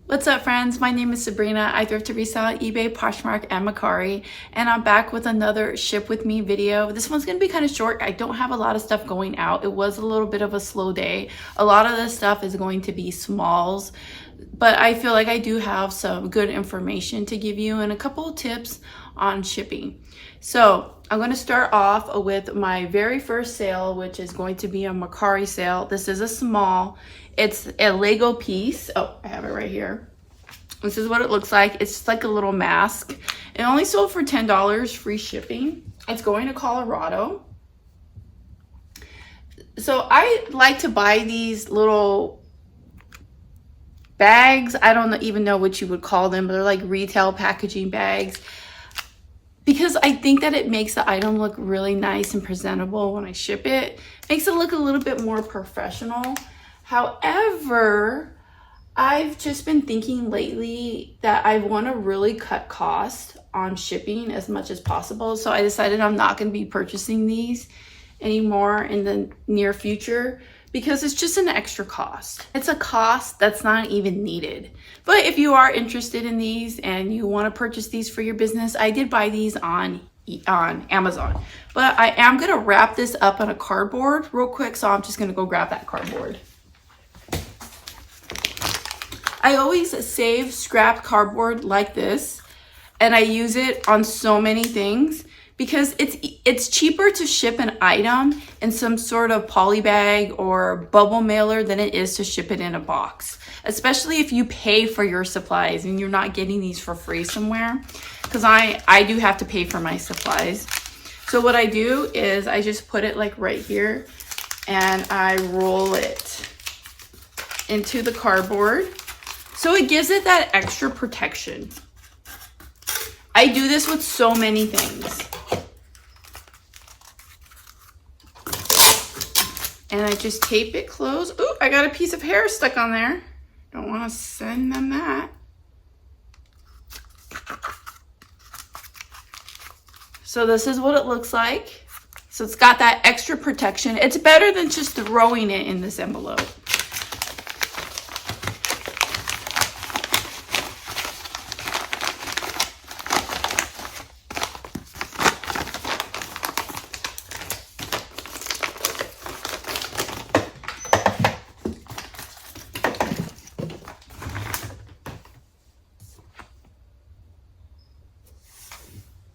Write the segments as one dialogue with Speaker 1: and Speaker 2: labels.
Speaker 1: What's up, friends? My name is Sabrina. I thrift to resell on eBay, Poshmark, and Makari, and I'm back with another ship with me video. This one's gonna be kind of short. I don't have a lot of stuff going out. It was a little bit of a slow day. A lot of this stuff is going to be smalls, but I feel like I do have some good information to give you and a couple of tips on shipping. So I'm going to start off with my very first sale, which is going to be a Mercari sale. This is a small. It's a Lego piece. Oh, I have it right here. This is what it looks like. It's just like a little mask. It only sold for $10, free shipping. It's going to Colorado. So I like to buy these little bags. I don't even know what you would call them, but they're like retail packaging bags, because I think that it makes the item look really nice and presentable when I ship it. Makes it look a little bit more professional. However, I've just been thinking lately that I want to really cut costs on shipping as much as possible. So I decided I'm not going to be purchasing these anymore in the near future, because it's just an extra cost. It's a cost that's not even needed. But if you are interested in these and you want to purchase these for your business, I did buy these on Amazon. But I am going to wrap this up on a cardboard real quick, so I'm just going to go grab that cardboard. I always save scrapped cardboard like this, and I use it on so many things, because it's cheaper to ship an item in some sort of poly bag or bubble mailer than it is to ship it in a box, especially if you pay for your supplies and you're not getting these for free somewhere, because I do have to pay for my supplies. So what I do is I just put it like right here and I roll it into the cardboard, so it gives it that extra protection. I do this with so many things. And I just tape it closed. Ooh, I got a piece of hair stuck on there. Don't want to send them that. So this is what it looks like. So it's got that extra protection. It's better than just throwing it in this envelope.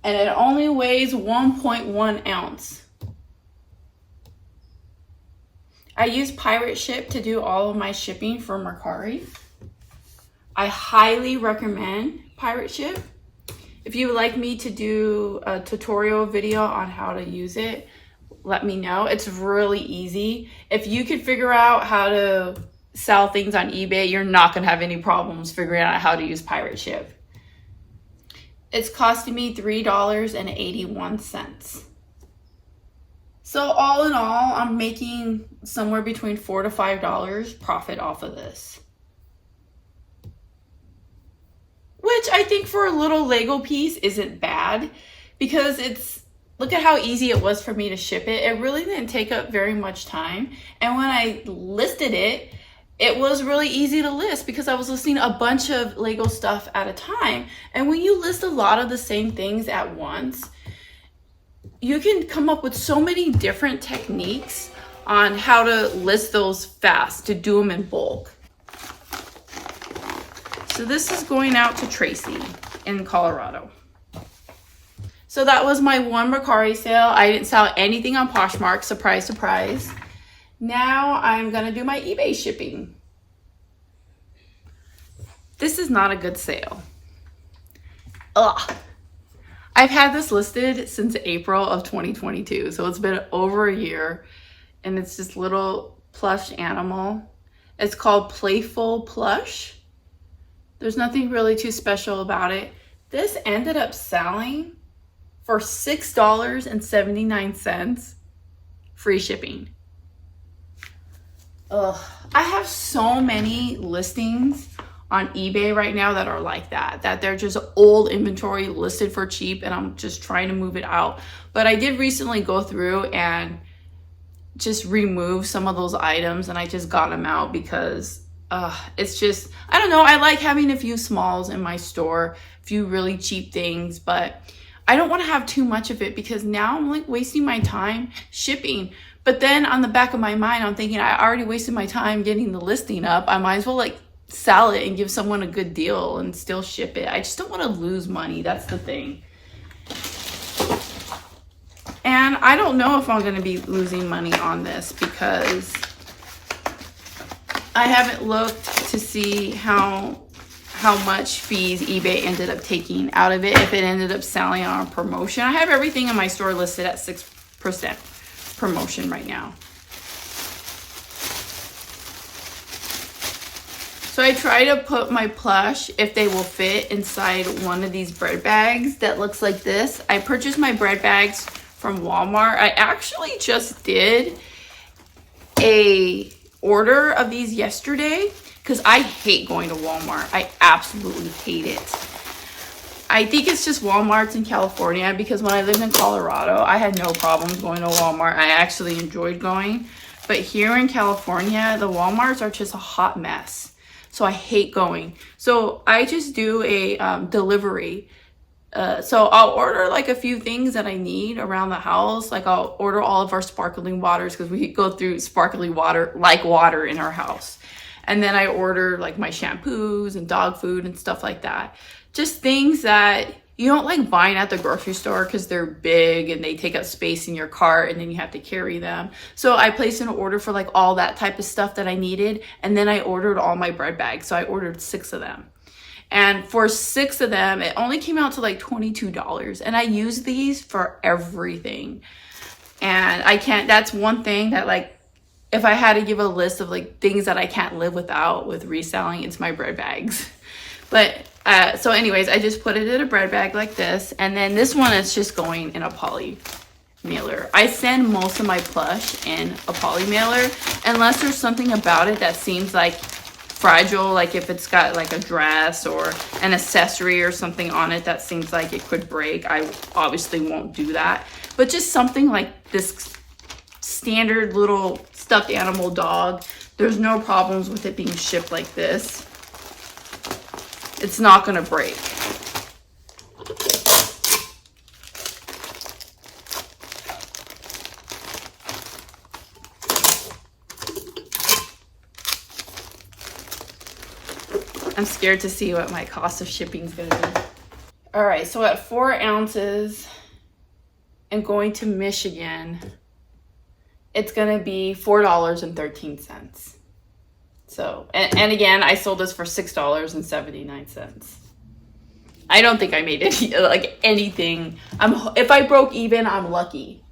Speaker 1: And it only weighs 1.1 ounce. I use Pirate Ship to do all of my shipping for Mercari. I highly recommend Pirate Ship. If you would like me to do a tutorial video on how to use it, let me know. It's really easy. If you could figure out how to sell things on eBay, you're not gonna have any problems figuring out how to use Pirate Ship. It's costing me $3.81. So all in all, I'm making somewhere between $4 to $5 profit off of this. Which I think for a little Lego piece isn't bad, because look at how easy it was for me to ship it. It really didn't take up very much time. And when I listed it, it was really easy to list, because I was listing a bunch of Lego stuff at a time. And when you list a lot of the same things at once, you can come up with so many different techniques on how to list those fast, to do them in bulk. So this is going out to Tracy in Colorado. So that was my one Mercari sale. I didn't sell anything on Poshmark, surprise, surprise. Now I'm gonna do my eBay shipping. This is not a good sale. Ugh. I've had this listed since April of 2022, so it's been over a year, and it's this little plush animal. It's called Playful Plush. There's nothing really too special about it. This ended up selling for $6.79, free shipping. Ugh. I have so many listings on eBay right now that are like that they're just old inventory listed for cheap, and I'm just trying to move it out. But I did recently go through and just remove some of those items, and I just got them out because it's just, I don't know. I like having a few smalls in my store, a few really cheap things, but I don't want to have too much of it because now I'm like wasting my time shipping. But then on the back of my mind, I'm thinking I already wasted my time getting the listing up. I might as well like sell it and give someone a good deal and still ship it. I just don't want to lose money. That's the thing. And I don't know if I'm going to be losing money on this because I haven't looked to see how much fees eBay ended up taking out of it, if it ended up selling on a promotion. I have everything in my store listed at 6% promotion right now. So I try to put my plush, if they will fit, inside one of these bread bags that looks like this. I purchased my bread bags from Walmart. I actually just did a order of these yesterday because I hate going to Walmart. I absolutely hate it. I think it's just Walmart's in California because when I lived in Colorado, I had no problems going to Walmart. I actually enjoyed going. But here in California, the Walmarts are just a hot mess. So I hate going. So I just do a delivery. So I'll order like a few things that I need around the house. Like I'll order all of our sparkling waters because we go through sparkling water like water in our house. And then I order like my shampoos and dog food and stuff like that. Just things that you don't like buying at the grocery store because they're big and they take up space in your cart and then you have to carry them. So I placed an order for like all that type of stuff that I needed. And then I ordered all my bread bags. So I ordered 6 of them. And for 6 of them, it only came out to like $22. And I use these for everything. And I can't, that's one thing that like, if I had to give a list of like things that I can't live without with reselling, it's my bread bags. But so anyways, I just put it in a bread bag like this. And then this one is just going in a poly mailer. I send most of my plush in a poly mailer unless there's something about it that seems like fragile, like if it's got like a dress or an accessory or something on it that seems like it could break. I obviously won't do that. But just something like this standard little stuffed animal dog, there's no problems with it being shipped like this. It's not gonna break. I'm scared to see what my cost of shipping is gonna be. All right, so at 4 ounces and going to Michigan, it's gonna be $4.13. So, and again, I sold this for $6.79. I don't think I made it like anything. If I broke even, I'm lucky.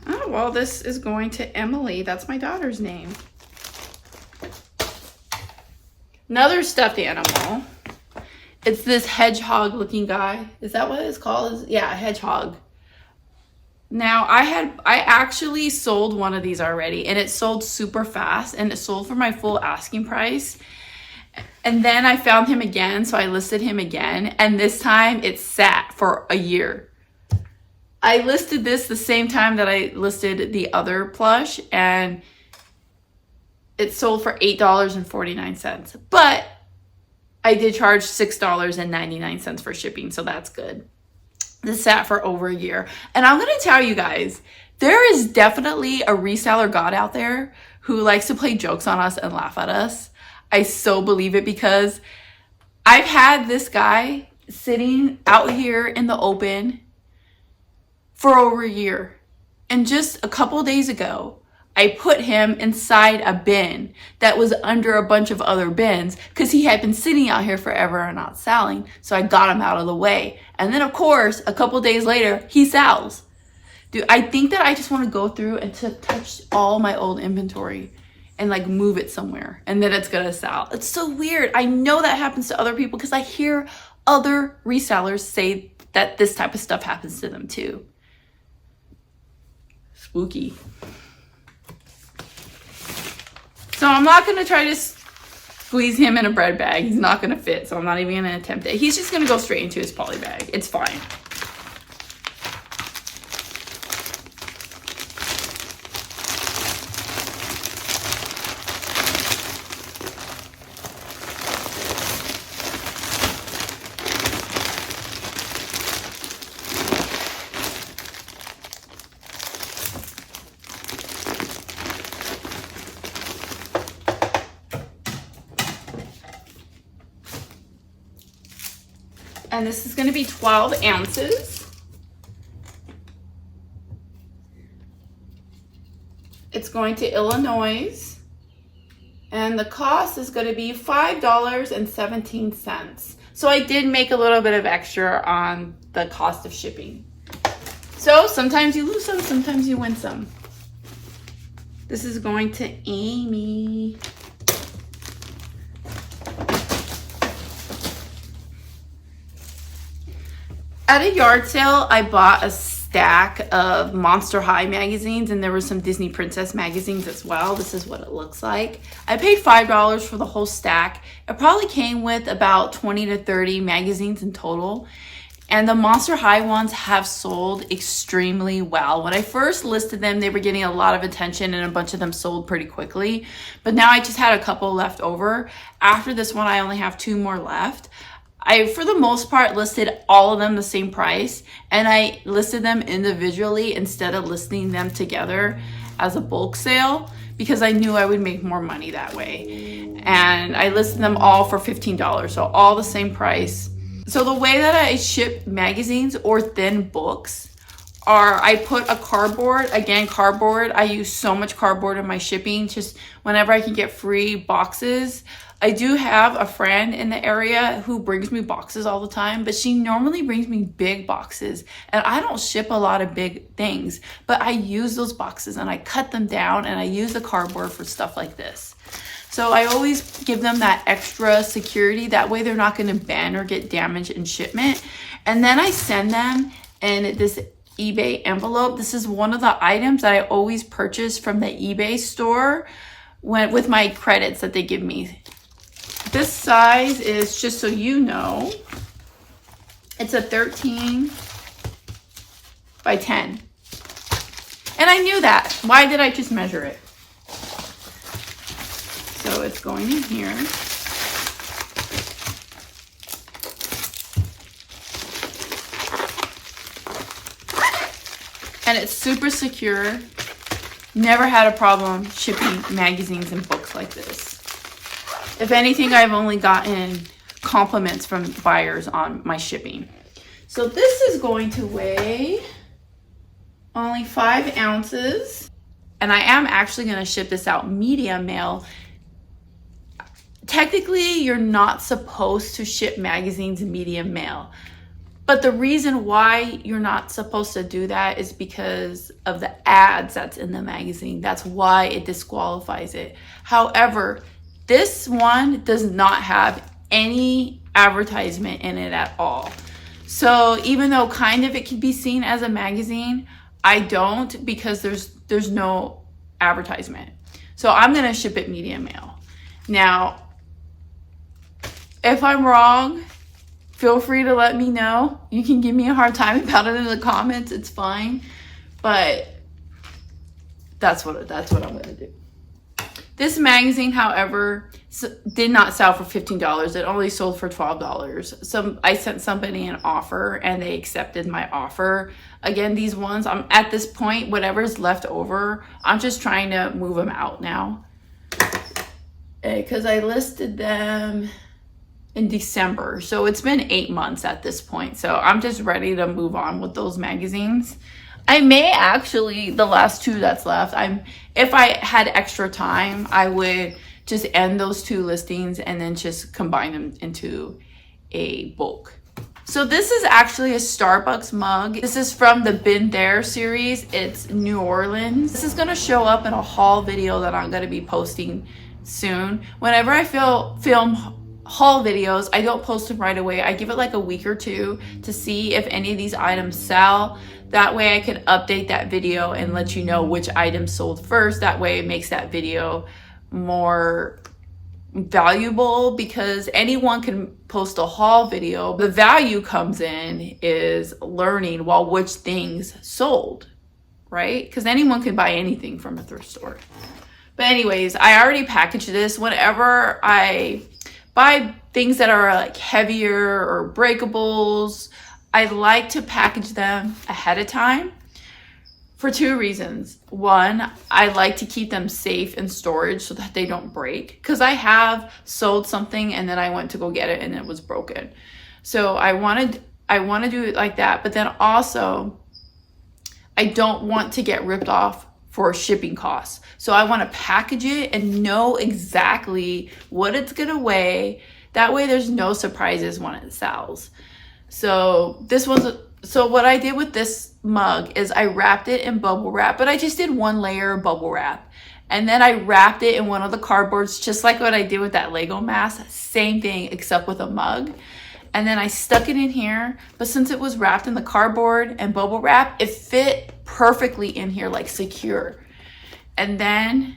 Speaker 1: Oh, well, this is going to Emily. That's my daughter's name. Another stuffed animal. It's this hedgehog looking guy. Is that what it's called? Yeah, hedgehog. Now, I actually sold one of these already, and it sold super fast, and it sold for my full asking price. And then I found him again, so I listed him again, and this time it sat for a year. I listed this the same time that I listed the other plush, and it sold for $8.49. But I did charge $6.99 for shipping, so that's good. This sat for over a year. And I'm going to tell you guys, there is definitely a reseller god out there who likes to play jokes on us and laugh at us. I so believe it because I've had this guy sitting out here in the open for over a year. And just a couple days ago, I put him inside a bin that was under a bunch of other bins because he had been sitting out here forever and not selling. So I got him out of the way. And then, of course, a couple days later, he sells. Dude, I think that I just want to go through and to touch all my old inventory and like move it somewhere and then it's going to sell. It's so weird. I know that happens to other people because I hear other resellers say that this type of stuff happens to them too. Spooky. So I'm not going to try to squeeze him in a bread bag. He's not going to fit, so I'm not even going to attempt it. He's just going to go straight into his poly bag. It's fine. And this is going to be 12 ounces. It's going to Illinois. And the cost is going to be $5.17. So I did make a little bit of extra on the cost of shipping. So sometimes you lose some, sometimes you win some. This is going to Amy. At a yard sale, I bought a stack of Monster High magazines, and there were some Disney Princess magazines as well. This is what it looks like. I paid $5 for the whole stack. It probably came with about 20 to 30 magazines in total. And the Monster High ones have sold extremely well. When I first listed them, they were getting a lot of attention and a bunch of them sold pretty quickly. But now I just had a couple left over. After this one, I only have 2 more left. I, for the most part, listed all of them the same price, and I listed them individually instead of listing them together as a bulk sale because I knew I would make more money that way. And I listed them all for $15, so all the same price. So the way that I ship magazines or thin books are I put a cardboard, again, cardboard. I use so much cardboard in my shipping, just whenever I can get free boxes. I do have a friend in the area who brings me boxes all the time, but she normally brings me big boxes, and I don't ship a lot of big things, but I use those boxes and I cut them down and I use the cardboard for stuff like this. So I always give them that extra security. That way they're not going to bend or get damaged in shipment. And then I send them in this eBay envelope. This is one of the items that I always purchase from the eBay store with my credits that they give me. This size is, just so you know, it's a 13 by 10. And I knew that. Why did I just measure it? So it's going in here. And it's super secure. Never had a problem shipping magazines and books like this. If anything, I've only gotten compliments from buyers on my shipping. So this is going to weigh only 5 ounces. And I am actually going to ship this out medium mail. Technically, you're not supposed to ship magazines medium mail. But the reason why you're not supposed to do that is because of the ads that's in the magazine. That's why it disqualifies it. However, this one does not have any advertisement in it at all. So even though kind of it can be seen as a magazine, I don't, because there's no advertisement. So I'm going to ship it medium mail. Now, if I'm wrong, feel free to let me know. You can give me a hard time about it in the comments. It's fine. But that's what I'm going to do. This magazine, however, did not sell for $15. It only sold for $12. I sent somebody an offer and they accepted my offer. Again, these ones, I'm at this point, whatever's left over, I'm just trying to move them out now. Because I listed them in December. So it's been 8 months at this point. So I'm just ready to move on with those magazines. I may actually, the last 2 that's left, if I had extra time, I would just end those 2 listings and then just combine them into a bulk. So this is actually a Starbucks mug. This is from the Been There series. It's New Orleans. This is gonna show up in a haul video that I'm gonna be posting soon. Whenever I film haul videos, I don't post them right away. I give it like a week or 2 to see if any of these items sell. That way I can update that video and let you know which items sold first. That way it makes that video more valuable, because anyone can post a haul video. The value comes in is learning which things sold, right? Because anyone can buy anything from a thrift store. But anyways, I already packaged this. Whenever I buy things that are like heavier or breakables, I like to package them ahead of time for 2 reasons. One, I like to keep them safe in storage so that they don't break, because I have sold something and then I went to go get it and it was broken. So I want to do it like that, but then also I don't want to get ripped off for shipping costs. So I want to package it and know exactly what it's going to weigh. That way there's no surprises when it sells. So what I did with this mug is I wrapped it in bubble wrap, but I just did one layer of bubble wrap. And then I wrapped it in one of the cardboards, just like what I did with that Lego mask. Same thing, except with a mug. And then I stuck it in here, but since it was wrapped in the cardboard and bubble wrap, it fit perfectly in here, like secure. And then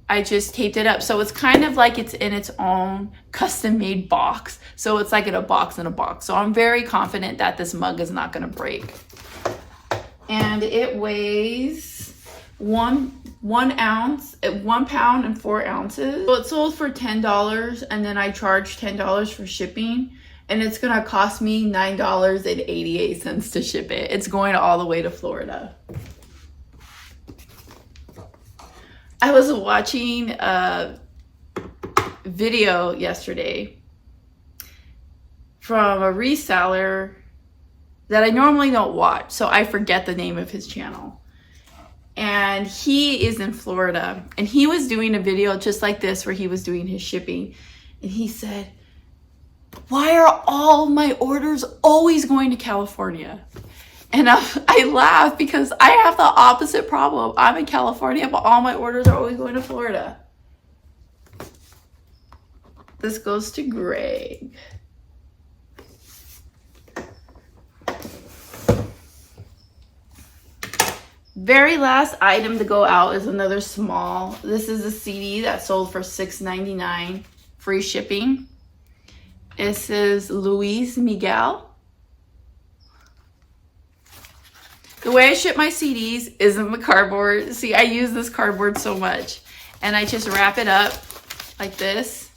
Speaker 1: I just taped it up. So it's kind of like it's in its own custom made box. So it's like in a box in a box. So I'm very confident that this mug is not gonna break. And it weighs 1 ounce, 1 pound and 4 ounces. So it sold for $10, and then I charged $10 for shipping. And it's gonna cost me $9.88 to ship it. It's going all the way to Florida. I was watching a video yesterday from a reseller that I normally don't watch, so I forget the name of his channel. And he is in Florida, and he was doing a video just like this where he was doing his shipping. And he said, "Why are all my orders always going to California?" And I laugh because I have the opposite problem. I'm in California, but all my orders are always going to Florida. This goes to Greg. Very last item to go out is another small. This is a CD that sold for $6.99, free shipping. This is Luis Miguel. The way I ship my CDs is in the cardboard. See, I use this cardboard so much. And I just wrap it up like this.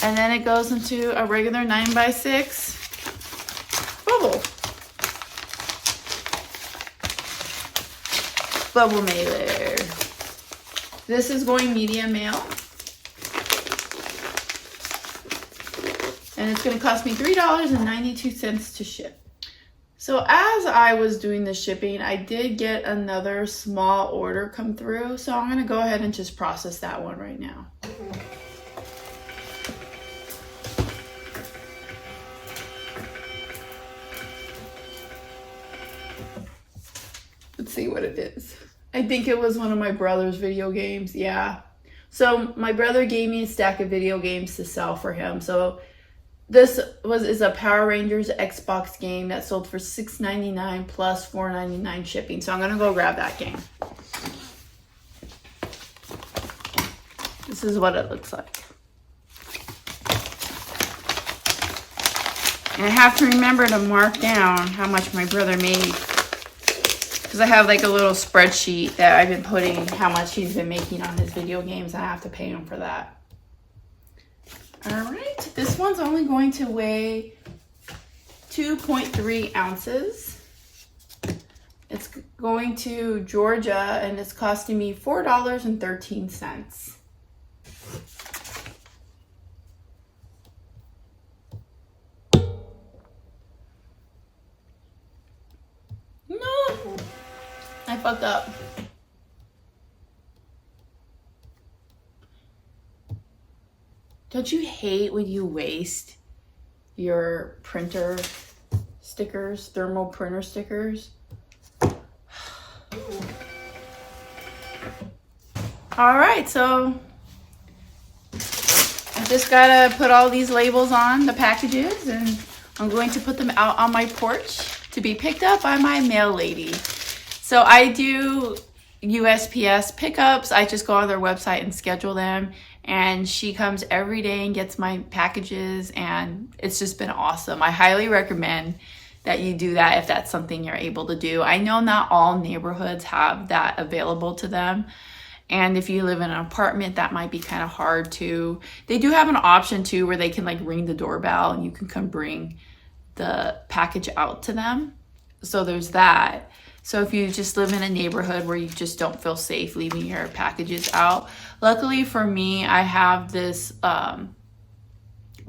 Speaker 1: And then it goes into a regular 9x6 bubble mailer. This is going medium mail. And it's going to cost me $3.92 to ship. So as I was doing the shipping, I did get another small order come through. So I'm going to go ahead and just process that one right now. Let's see what it is. I think it was one of my brother's video games. Yeah. So my brother gave me a stack of video games to sell for him. So this is a Power Rangers Xbox game that sold for $6.99 plus $4.99 shipping. So I'm gonna go grab that game. This is what it looks like. And I have to remember to mark down how much my brother made, because I have like a little spreadsheet that I've been putting how much he's been making on his video games. And I have to pay him for that. All right, this one's only going to weigh 2.3 ounces. It's going to Georgia, and it's costing me $4.13. No, I fucked up. Don't you hate when you waste your printer stickers, thermal printer stickers? All right, so I just gotta put all these labels on the packages, and I'm going to put them out on my porch to be picked up by my mail lady. So I do USPS pickups. I just go on their website and schedule them, and she comes every day and gets my packages, and it's just been awesome. I highly recommend that you do that if that's something you're able to do. I know not all neighborhoods have that available to them, and if you live in an apartment, that might be kind of hard too. They do have an option too where they can like ring the doorbell and you can come bring the package out to them. So there's that. So if you just live in a neighborhood where you just don't feel safe leaving your packages out, luckily for me, I have this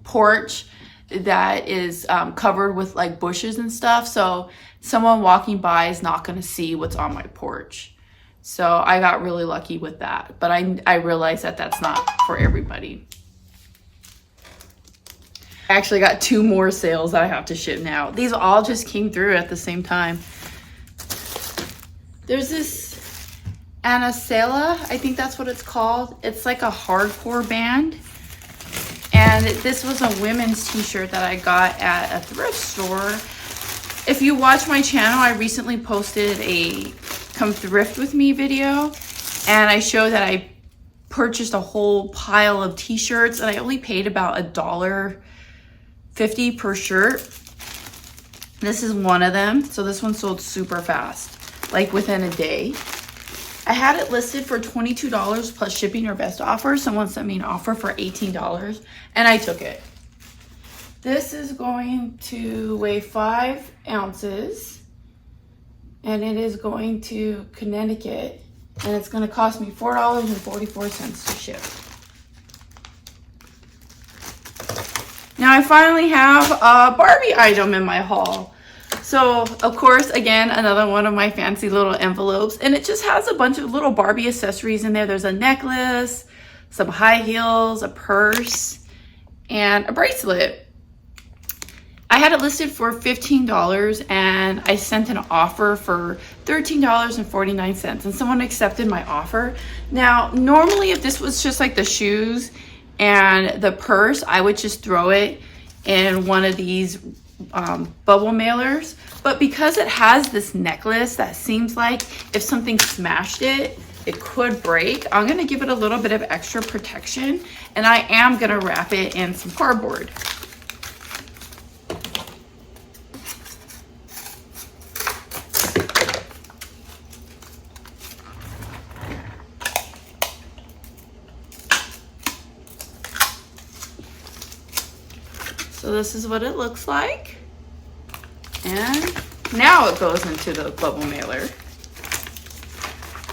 Speaker 1: porch that is covered with like bushes and stuff. So someone walking by is not going to see what's on my porch. So I got really lucky with that. But I realized that that's not for everybody. I actually got 2 more sales that I have to ship now. These all just came through at the same time. There's this Anacela, I think that's what it's called. It's like a hardcore band. And this was a women's t-shirt that I got at a thrift store. If you watch my channel, I recently posted a come thrift with me video. And I showed that I purchased a whole pile of t-shirts and I only paid about $1.50 per shirt. This is one of them. So this one sold super fast. Like within a day. I had it listed for $22 plus shipping or best offer. Someone sent me an offer for $18 and I took it. This is going to weigh 5 ounces and it is going to Connecticut and it's going to cost me $4.44 to ship. Now I finally have a Barbie item in my haul. So, of course, again, another one of my fancy little envelopes. And it just has a bunch of little Barbie accessories in there. There's a necklace, some high heels, a purse, and a bracelet. I had it listed for $15 and I sent an offer for $13.49 and someone accepted my offer. Now, normally if this was just like the shoes and the purse, I would just throw it in one of these bubble mailers, but because it has this necklace that seems like if something smashed it, it could break, I'm going to give it a little bit of extra protection and I am going to wrap it in some cardboard. So this is what it looks like. And now it goes into the bubble mailer.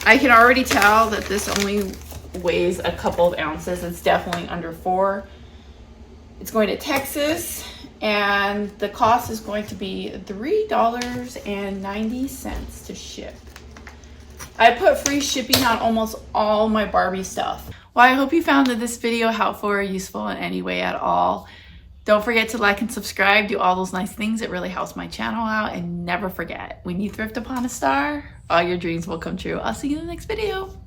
Speaker 1: I can already tell that this only weighs a couple of ounces. It's definitely under 4. It's going to Texas and the cost is going to be $3.90 to ship. I put free shipping on almost all my Barbie stuff. Well, I hope you found this video helpful or useful in any way at all. Don't forget to like and subscribe, do all those nice things. It really helps my channel out. And never forget, when you thrift upon a star, all your dreams will come true. I'll see you in the next video.